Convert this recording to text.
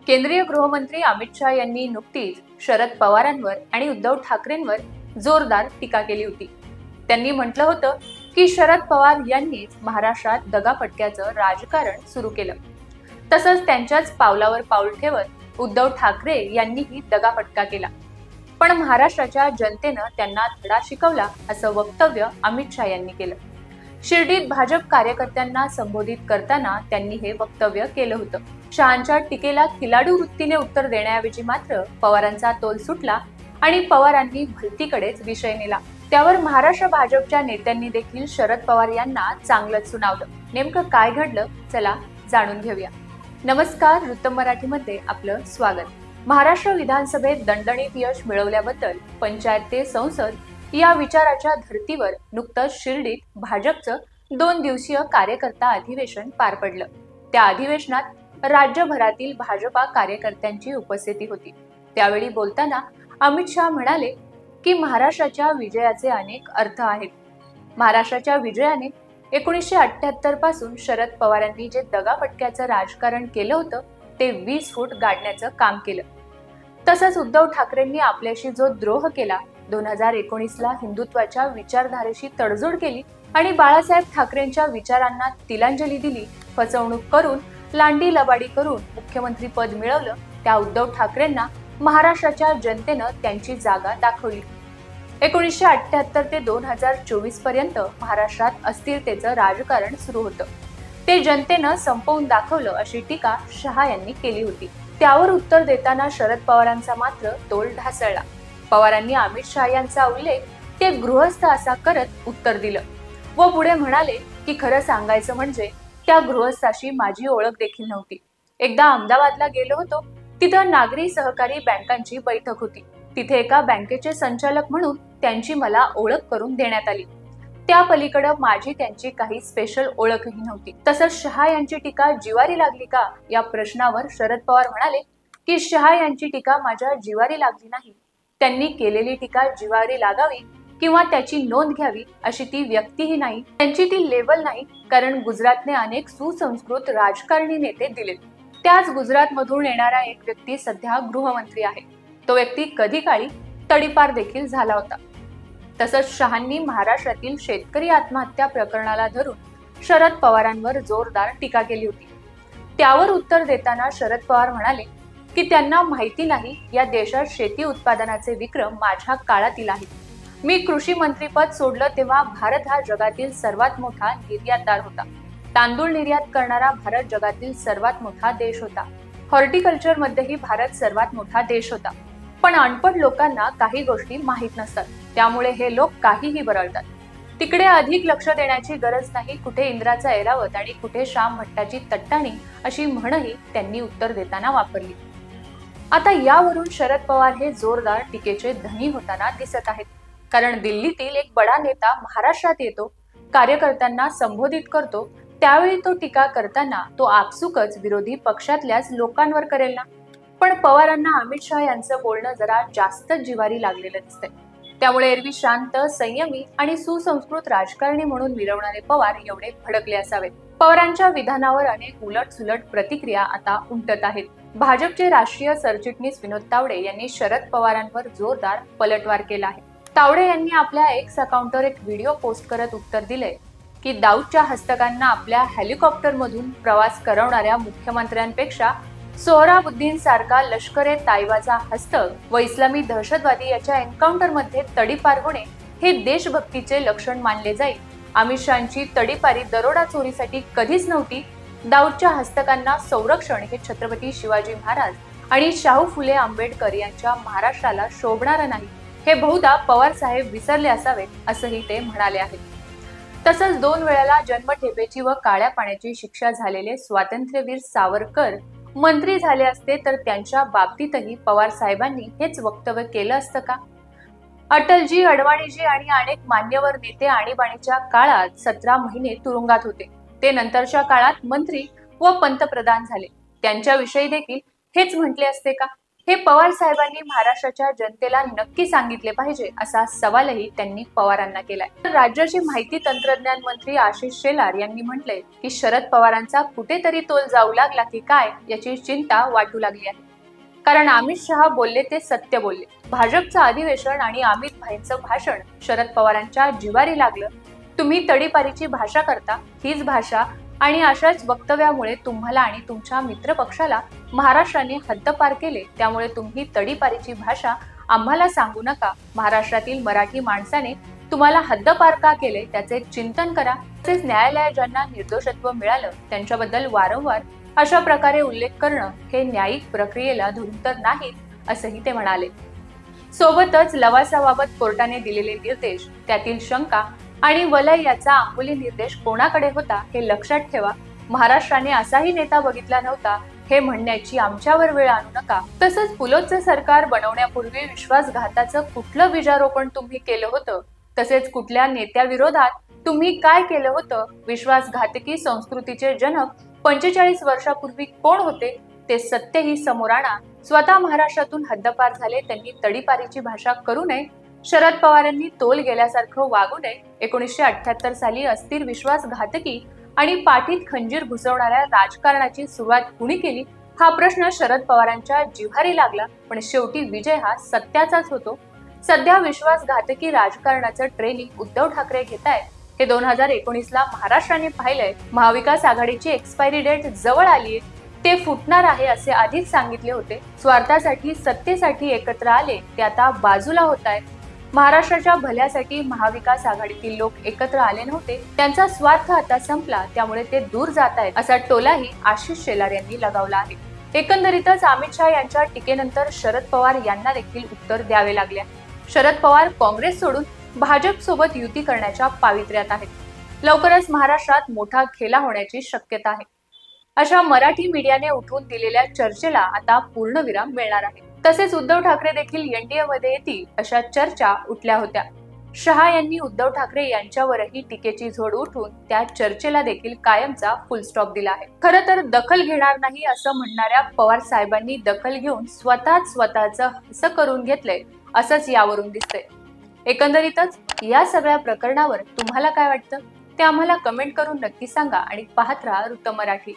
केंद्रीय गृहमंत्री अमित शाह यांनी नुकतीच शरद पवारांवर आणि उद्धव ठाकरेंवर जोरदार टीका केली होती। त्यांनी म्हटलं होतं की शरद पवार यांनीच महाराष्ट्रात दगाफटक्याचं राजकारण सुरू केलं। तसंच त्यांच्याच पावलावर पाऊल ठेवत उद्धव ठाकरे यांनीही दगाफटका केला, पण महाराष्ट्राच्या जनतेनं त्यांना धडा शिकवला असं वक्तव्य अमित शाह यांनी केलं। शिर्डीत भाजप कार्यकर्त्यांना संबोधित करताना त्यांनी हे वक्तव्य केलं होतं। शहांच्या टीकेला खिलाडू वृत्तीने उत्तर देण्याऐवजी मात्र पवारांचा तोल सुटला आणि पवारांनी भलतीकडेच विषय नेला। त्यावर महाराष्ट्र भाजपच्या नेत्यांनी देखील शरद पवार यांना चांगलंच सुनावलं। नेमकं काय घडलं, चला जाणून घेऊया। नमस्कार, वृत्तम मराठीमध्ये आपलं स्वागत। महाराष्ट्र विधानसभेत दणदणीत यश मिळवल्याबद्दल पंचायत ते संसद या विचाराच्या धर्तीवर नुकतंच शिर्डीत भाजपचं 2 दिवसीय कार्यकर्ता अधिवेशन पार पडलं। त्या अधिवेशनात राज्यभरातील भाजपा कार्यकर्त्यांची उपस्थिती होती। त्यावेळी बोलताना अमित शाह म्हणाले की महाराष्ट्राच्या विजयाचे अनेक अर्थ आहेत। महाराष्ट्राच्या विजयाने 1978 पासून शरद पवारांनी जे दगाफटक्याचं राजकारण केलं होतं ते 20 फूट गाडण्याचं काम केलं। तसंच उद्धव ठाकरेंनी आपल्याशी जो द्रोह केला, 2019ला हिंदुत्वाच्या विचारधारेशी तडजोड केली आणि बाळासाहेब ठाकरेंच्या विचारांना तिलांजली दिली, फसवणूक करून लांडी लबाडी करून मुख्यमंत्री पद मिळवलं, त्या उद्धव ठाकरेंना महाराष्ट्राच्या जनतेनं त्यांची जागा दाखवली। 1978 ते 2024 पर्यंत महाराष्ट्रात अस्थिरतेचं राजकारण सुरू होतं, ते जनतेनं संपवून दाखवलं अशी टीका शहा यांनी केली होती। त्यावर उत्तर देताना शरद पवारांचा मात्र तोल ढासळला। पवारांनी अमित शाह यांचा उल्लेख ते गृहस्थ असा करत उत्तर दिलं व पुढे म्हणाले की खरं सांगायचं म्हणजे त्या गृहस्थाशी माझी ओळख देखील नव्हती। एकदा अहमदाबादला गेलो होतो, तिथं नागरी सहकारी बँकांची बैठक होती। तिथे एका बँकेचे संचालक म्हणून त्यांची मला ओळख करून देण्यात आली। त्या पलीकडे माझी त्यांची काही स्पेशल ओळखही नव्हती। तसंच शहा यांची टीका जिवारी लागली का या प्रश्नावर शरद पवार म्हणाले की शहा यांची टीका माझ्या जिवारी लागली नाही। त्यांनी केलेली टीका जिवारी लागावी किंवा त्याची नोंद घ्यावी अशी ती व्यक्तीही नाही, त्यांची ती लेवल नाही, कारण गुजरातने अनेक सुसंस्कृत राजकारणी नेते दिलेत। त्याच गुजरात मधून येणारा एक व्यक्ती सध्या गृहमंत्री आहे। तो व्यक्ती कधी काळी तडीपार देखील झाला होता। तसंच शहांनी महाराष्ट्रातील शेतकरी आत्महत्या प्रकरणाला धरून शरद पवारांवर जोरदार टीका केली होती। त्यावर उत्तर देताना शरद पवार म्हणाले की त्यांना माहिती नाही या देशात शेती उत्पादनाचे विक्रम माझ्या काळातील आहेत। मी कृषी मंत्रीपद सोडलं तेव्हा भारत हा जगातील सर्वात मोठा निर्यातदार होता। तांदूळ निर्यात करणारा भारत जगातील सर्वात मोठा देश होता। हॉर्टिकल्चर मध्येही भारत सर्वात मोठा देश होता। पण अनपढ लोकांना काही गोष्टी माहीत नसतात, त्यामुळे हे लोक काहीही बरळतात। तिकडे अधिक लक्ष देण्याची गरज नाही, कुठे इंद्राचा ऐरावत आणि कुठे श्याम भट्टाची तट्टाणी अशी म्हणही त्यांनी उत्तर देताना वापरली। आता यावरून शरद पवार हे जोरदार टीकेचे धनी होताना दिसत आहेत, कारण दिल्लीतील एक बडा नेता महाराष्ट्रात येतो, कार्यकर्त्यांना संबोधित करतो, त्यावेळी तो टीका करताना तो आपसुकच विरोधी पक्षातल्याच लोकांवर करेल ना। पण पवारांना अमित शाह यांचं बोलणं जरा जास्तच जिवारी लागलेलं दिसतंय। त्यामुळे एरवी शांत, संयमी आणि सुसंस्कृत राजकारणी म्हणून मिरवणारे पवार एवढे भडकले असावेत। पवारांच्या विधानावर अनेक उलट-सुलट प्रतिक्रिया आता उमटत आहेत। भाजपचे राष्ट्रीय सरचिटणीस विनोद तावडे यांनी शरद पवारांवर जोरदार पलटवार केला आहे। तावडे यांनी आपल्या एक्स अकाउंटवर एक व्हिडिओ पोस्ट करत उत्तर दिले की दाऊदच्या हस्तकांना आपल्या हेलिकॉप्टरमधून प्रवास करवणाऱ्या मुख्यमंत्र्यांपेक्षा सोहराबुद्दीन सारखा लष्कर ए तायबाचा हस्तक व इस्लामी दहशतवादी याच्या एन्काउंटरमध्ये तडीपार होणे हे देशभक्तीचे लक्षण मानले जाईल। अमित शहांची तडीपारी दरोडा चोरीसाठी कधीच नव्हती। दाऊदच्या हस्तकांना संरक्षण हे छत्रपती शिवाजी महाराज आणि शाहू फुले आंबेडकर यांच्या महाराष्ट्राला शोभणारं नाही, हे बहुधा पवार साहेब विसरले असावेत असंही ते म्हणाले आहेत। तसंच 2 वेळेला जन्मठेपेची व काळ्या पाण्याची शिक्षा झालेले स्वातंत्र्यवीर सावरकर मंत्री झाले असते तर त्यांच्या बाबतीतही पवार साहेबांनी हेच वक्तव्य केलं असतं का? अटलजी, अडवाणीजी आणि अनेक मान्यवर नेते आणीबाणीच्या काळात 17 महिने तुरुंगात होते। ते नंतरच्या काळात मंत्री व पंतप्रधान झाले, त्यांच्याविषयी देखील हेच म्हटले असते का? हे पवार साहेबांनी महाराष्ट्राच्या जनतेला नक्की सांगितले पाहिजे असा सवालही त्यांनी पवारांना केलाय. तर राज्याचे माहिती तंत्रज्ञान मंत्री आशिष शेलार यांनी म्हटलंय की शरद पवारांचा कुठेतरी तोल जाऊ लागला की काय याची चिंता वाटू लागली आहे. कारण अमित शहा बोलले ते सत्य बोलले. भाजपचं अधिवेशन आणि अमित भाईंचं भाषण शरद पवारांच्या जिवारी लागलं. तुम्ही तडीपारीची भाषा करता, हीच भाषा आणि अशाच वक्तव्यामुळे तुम्हाला आणि तुमच्या मित्र पक्षाला महाराष्ट्राने हद्दपार केले. त्यामुळे तुम्ही तडीपारीची भाषा आम्हाला सांगू नका. महाराष्ट्रातील मराठी माणसाने तुम्हाला हद्दपार का केले त्याचे चिंतन करा. तसेच न्यायालयात ज्यांना निर्दोषत्व मिळालं त्यांच्याबद्दल वारंवार अशा प्रकारे उल्लेख करणं हे न्यायिक प्रक्रियेला धुरूतर नाही असंही ते म्हणाले. सोबतच लवासाबाबत कोर्टाने दिलेले निर्देश, त्यातील शंका आणि वलय याचा अंमली निर्देश कोणाकडे होता हे लक्षात ठेवा. महाराष्ट्राने असाही नेता बघितला नव्हता हे म्हणण्याची आमच्यावर वेळ आणू नका. तसंच पुलोचं सरकार बनवण्यापूर्वी विश्वासघाताचं कुठलं बीजारोपण तुम्ही केलं होतं, तसेच कुठल्या नेत्याविरोधात तुम्ही काय केलं होतं. विश्वासघातकी संस्कृतीचे जनक 45 वर्षापूर्वी कोण होते ते सत्यही समोर आणा. स्वतः महाराष्ट्रातून हद्दपार झाले त्यांनी तडीपारीची भाषा करू नये. शरद पवारांनी तोल गेल्यासारखं वागू नये. 1978 साली अस्थिर विश्वासघातकी आणि पाठीत खंजीर घुसवणाऱ्या राजकारणाची सुरुवात कुणी केली हा प्रश्न शरद पवारांच्या जिव्हारी लागला. पण शेवटी विजय हा सत्याचाच होतो. सध्या विश्वासघातकी राजकारणाचं ट्रेनिंग उद्धव ठाकरे घेतायत. हे 2019 ला महाराष्ट्राने पाहिलंय. महाविकास आघाडीची एक्सपायरी डेट जवळ आलीये. ते फुटणार आहे असे आधीच सांगितले होते. स्वार्थासाठी सत्तेसाठी एकत्र आले ते आता बाजूला होत आहेत. महाराष्ट्राच्या भल्यासाठी महाविकास आघाडीतील लोक एकत्र आले नव्हते. त्यांचा स्वार्थ आता संपला त्यामुळे ते दूर जात आहेत असा टोलाही आशिष शेलार यांनी लगावला आहे. एकंदरीतच अमित शहा यांच्या टीकेनंतर शरद पवार यांना देखील उत्तर द्यावे लागले. शरद पवार काँग्रेस सोडून भाजप सोबत युती करण्याच्या पावित्र्यात आहेत. लवकरच महाराष्ट्रात मोठा खेला होण्याची शक्यता आहे. अशा मराठी मीडियाने उठवून दिलेल्या चर्चेला आता पूर्णविराम मिळणार आहे. तसेच उद्धव ठाकरे देखील एनडीए मध्ये येतील अशा चर्चा उठल्या होत्या. शहा यांनी उद्धव ठाकरे यांच्यावरही टीकेची झोड उठवून त्या चर्चेला देखील कायमचा फुल स्टॉप दिला आहे. खरं तर दखल घेणार नाही असं म्हणणाऱ्या पवार साहेबांनी दखल घेऊन स्वतःचं हसं करून घेतलंय असंच यावरून दिसतंय. एकंदरीतच या सगळ्या प्रकरणावर तुम्हाला काय वाटतं ते आम्हाला कमेंट करून नक्की सांगा आणि पाहत राहा वृत्त मराठी.